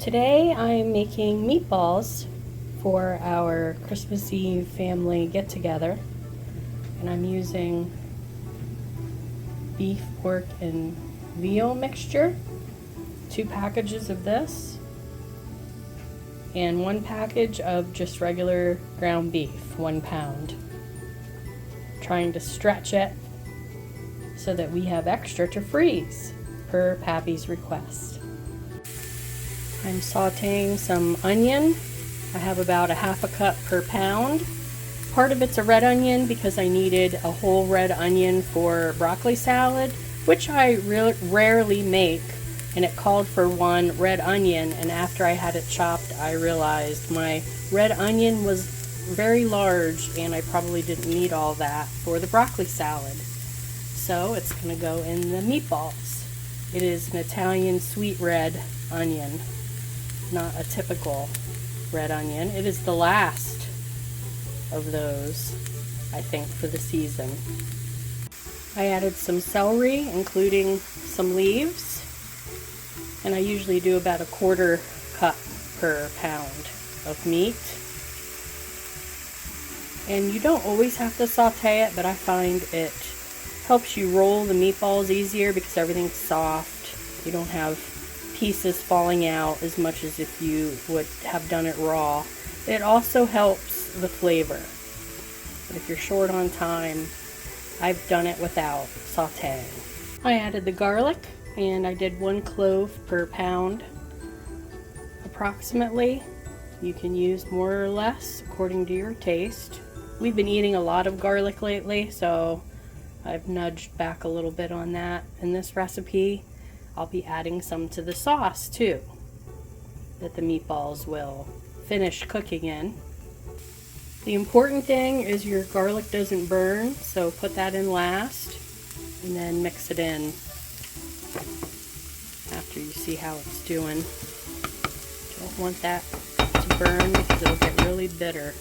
Today I'm making meatballs for our Christmas Eve family get-together, and I'm using beef, pork, and veal mixture, 2 packages of this, and 1 package of just regular ground beef, 1 pound. Trying to stretch it so that we have extra to freeze, per Pappy's request. I'm sauteing some onion. I have about 1/2 cup per pound. Part of it's a red onion because I needed a whole red onion for broccoli salad, which I rarely make, and it called for 1 red onion, and after I had it chopped I realized my red onion was very large and I probably didn't need all that for the broccoli salad. So it's going to go in the meatballs. It is an Italian sweet red onion, not a typical red onion. It is the last of those, I think, for the season. I added some celery, including some leaves, and I usually do about 1/4 cup per pound of meat. And you don't always have to saute it, but I find it helps you roll the meatballs easier because everything's soft. You don't have pieces falling out as much as if you would have done it raw. It also helps the flavor. But if you're short on time, I've done it without sauteing. I added the garlic, and I did 1 clove per pound approximately. You can use more or less according to your taste. We've been eating a lot of garlic lately, so I've nudged back a little bit on that. In this recipe, I'll be adding some to the sauce too, that the meatballs will finish cooking in. The important thing is your garlic doesn't burn, so put that in last and then mix it in after you see how it's doing. Don't want that to burn because it'll get really bitter.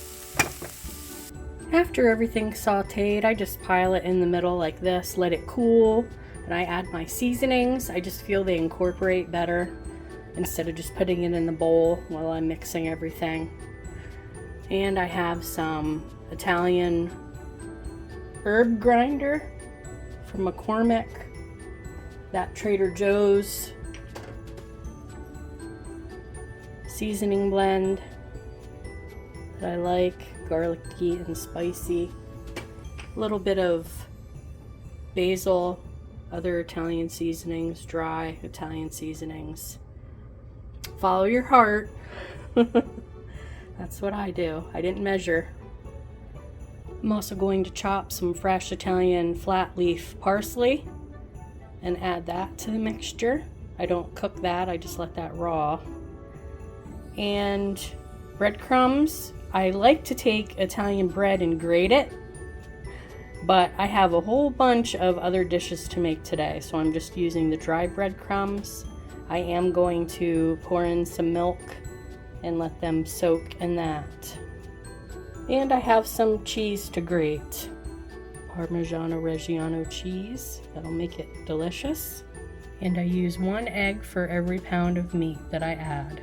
After everything's sauteed, I just pile it in the middle like this, let it cool, and I add my seasonings. I just feel they incorporate better instead of just putting it in the bowl while I'm mixing everything. And I have some Italian herb grinder from McCormick, that Trader Joe's seasoning blend that I like, garlicky and spicy. A little bit of basil, other Italian seasonings, dry Italian seasonings. Follow your heart. That's what I do. I didn't measure. I'm also going to chop some fresh Italian flat leaf parsley and add that to the mixture. I don't cook that, I just let that raw. And breadcrumbs. I like to take Italian bread and grate it, but I have a whole bunch of other dishes to make today, so I'm just using the dry breadcrumbs. I am going to pour in some milk and let them soak in that. And I have some cheese to grate. Parmigiano Reggiano cheese. That'll make it delicious. And I use 1 egg for every pound of meat that I add.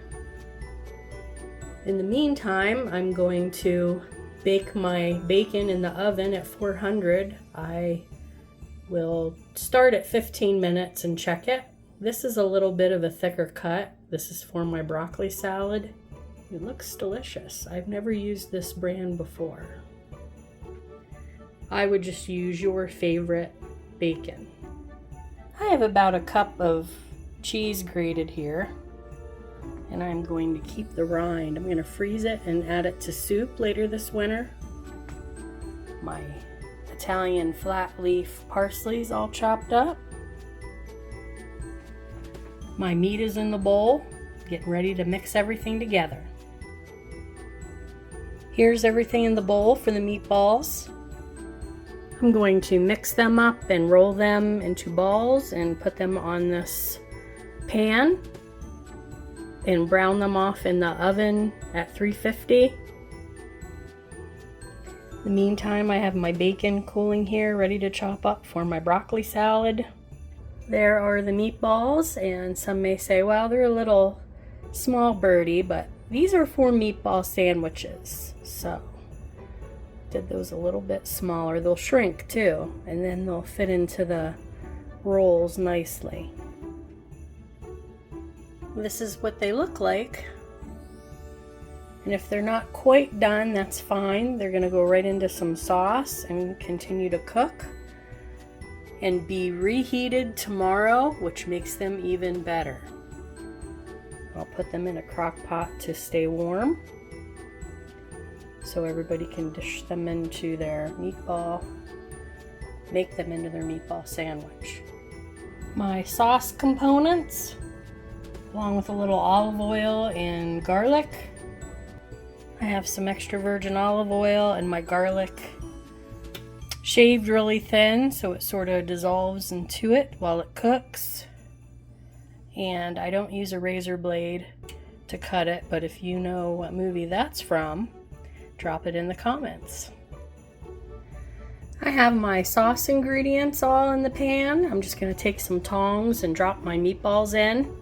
In the meantime, I'm going to bake my bacon in the oven at 400. I will start at 15 minutes and check it. This is a little bit of a thicker cut. This is for my broccoli salad. It looks delicious. I've never used this brand before. I would just use your favorite bacon. I have about 1 cup of cheese grated here, and I'm going to keep the rind. I'm going to freeze it and add it to soup later this winter. My Italian flat leaf parsley's all chopped up. My meat is in the bowl, getting ready to mix everything together. Here's everything in the bowl for the meatballs. I'm going to mix them up and roll them into balls and put them on this pan and brown them off in the oven at 350. In the meantime, I have my bacon cooling here, ready to chop up for my broccoli salad. There are the meatballs, and some may say, well, they're a little small birdie, but these are for meatball sandwiches. So did those a little bit smaller. They'll shrink too, and then they'll fit into the rolls nicely. This is what they look like. And if they're not quite done, that's fine. They're gonna go right into some sauce and continue to cook and be reheated tomorrow, which makes them even better. I'll put them in a crock pot to stay warm so everybody can dish them into their meatball, make them into their meatball sandwich. My sauce components, along with a little olive oil and garlic. I have some extra virgin olive oil, and my garlic shaved really thin so it sort of dissolves into it while it cooks. And I don't use a razor blade to cut it, but if you know what movie that's from, drop it in the comments. I have my sauce ingredients all in the pan. I'm just going to take some tongs and drop my meatballs in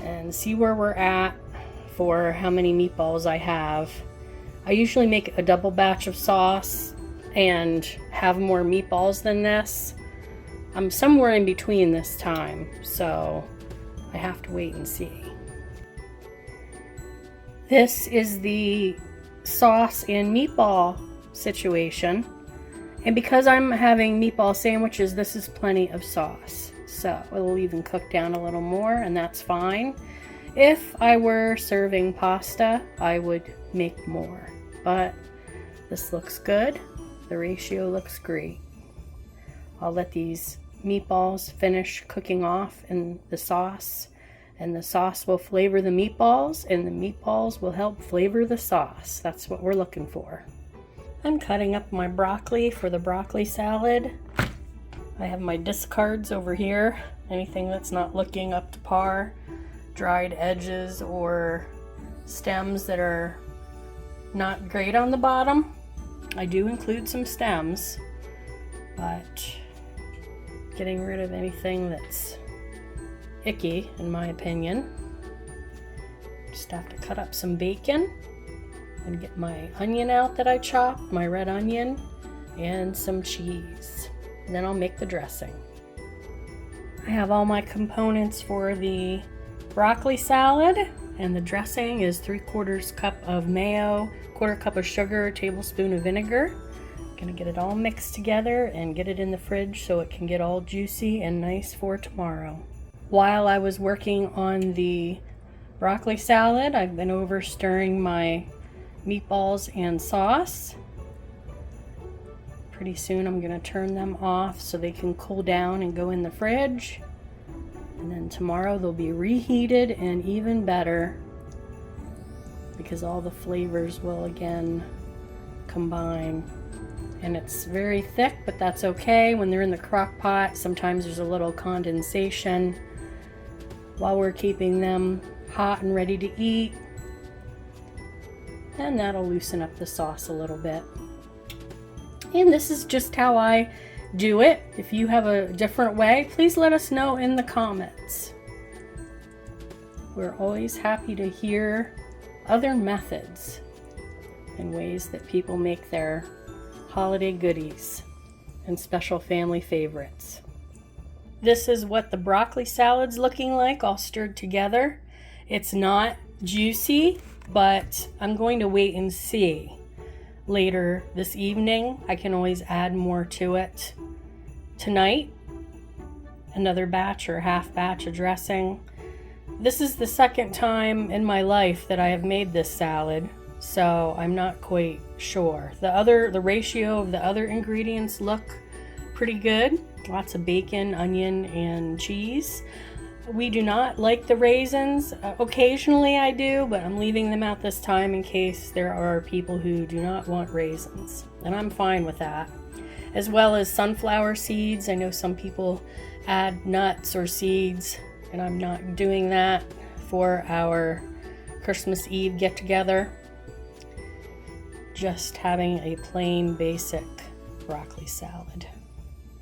and see where we're at for how many meatballs I have. I usually make a double batch of sauce and have more meatballs than this. I'm somewhere in between this time, so I have to wait and see. This is the sauce and meatball situation, and because I'm having meatball sandwiches, this is plenty of sauce, so it'll even cook down a little more, and that's fine. If I were serving pasta, I would make more, but this looks good. The ratio looks great. I'll let these meatballs finish cooking off in the sauce, and the sauce will flavor the meatballs, and the meatballs will help flavor the sauce. That's what we're looking for. I'm cutting up my broccoli for the broccoli salad. I have my discards over here. Anything that's not looking up to par, dried edges or stems that are not great on the bottom. I do include some stems, but getting rid of anything that's icky, in my opinion. Just have to cut up some bacon and get my onion out that I chopped, my red onion, and some cheese. And then I'll make the dressing. I have all my components for the broccoli salad, and the dressing is 3/4 cup of mayo, 1/4 cup of sugar, a tablespoon of vinegar. Gonna get it all mixed together and get it in the fridge so it can get all juicy and nice for tomorrow. While I was working on the broccoli salad, I've been over stirring my meatballs and sauce. Pretty soon I'm gonna turn them off so they can cool down and go in the fridge. And then tomorrow they'll be reheated and even better because all the flavors will again combine. And it's very thick, but that's okay. When they're in the crock pot, sometimes there's a little condensation while we're keeping them hot and ready to eat. And that'll loosen up the sauce a little bit. And this is just how I do it. If you have a different way, please let us know in the comments. We're always happy to hear other methods and ways that people make their holiday goodies and special family favorites. This is what the broccoli salad's looking like, all stirred together. It's not juicy, but I'm going to wait and see. Later this evening, I can always add more to it. Tonight, another batch or half batch of dressing. This is the second time in my life that I have made this salad, so I'm not quite sure. The ratio of the other ingredients look pretty good. Lots of bacon, onion, and cheese. We do not like the raisins. Occasionally I do, but I'm leaving them out this time in case there are people who do not want raisins. And I'm fine with that. As well as sunflower seeds. I know some people add nuts or seeds, and I'm not doing that for our Christmas Eve get-together. Just having a plain basic broccoli salad.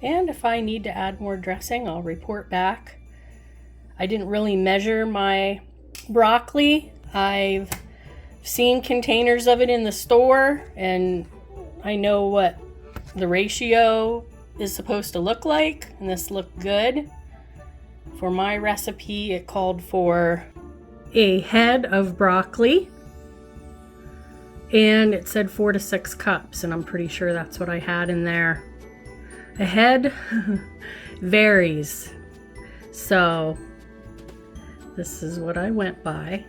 And if I need to add more dressing, I'll report back. I didn't really measure my Broccoli, I've seen containers of it in the store, and I know what the ratio is supposed to look like, and this looked good. For my recipe, it called for a head of broccoli, and it said 4 to 6 cups, and I'm pretty sure that's what I had in there. A head varies, so this is what I went by.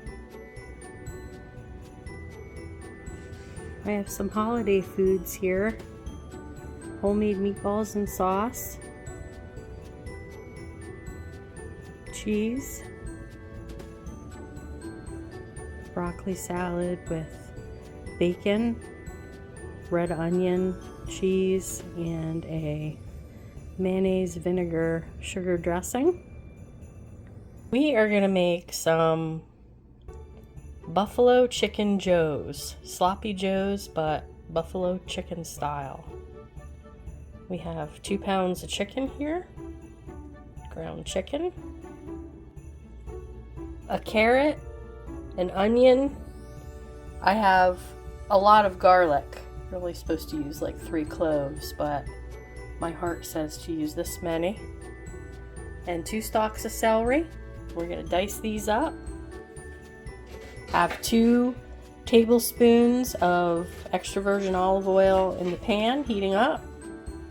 I have some holiday foods here. Homemade meatballs and sauce. Cheese. Broccoli salad with bacon, red onion, cheese, and a mayonnaise, vinegar, sugar dressing. We are gonna make some buffalo chicken joes. Sloppy joes, but buffalo chicken style. We have 2 pounds of chicken here, ground chicken, a carrot, an onion. I have a lot of garlic. Really supposed to use like 3 cloves, but my heart says to use this many. And 2 stalks of celery. We're gonna dice these up. Have 2 tablespoons of extra virgin olive oil in the pan heating up.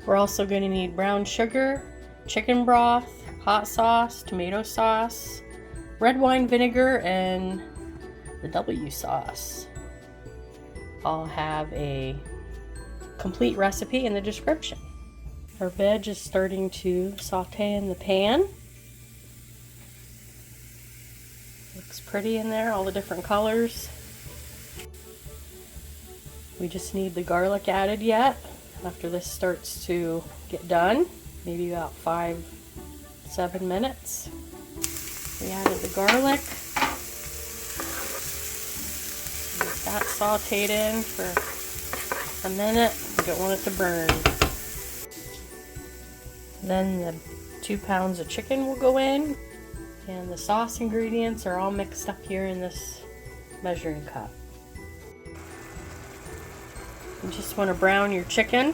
We're also going to need brown sugar, chicken broth, hot sauce, tomato sauce, red wine vinegar, and the W sauce. I'll have a complete recipe in the description. Our veg is starting to saute in the pan. Looks pretty in there, all the different colors. We just need the garlic added yet. After this starts to get done, maybe about 5-7 minutes. We added the garlic. Get that sauteed in for a minute. We don't want it to burn. Then the 2 pounds of chicken will go in. And the sauce ingredients are all mixed up here in this measuring cup. You just want to brown your chicken.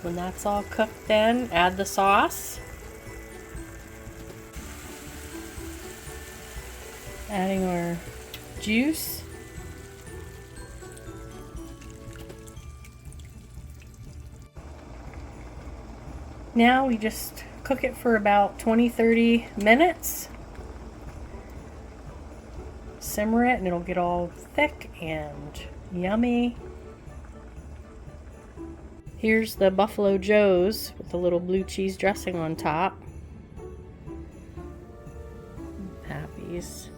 When that's all cooked, then add the sauce. Adding our juice. Now we just cook it for about 20-30 minutes. Simmer it and it'll get all thick and yummy. Here's the buffalo joes with the little blue cheese dressing on top. Happies.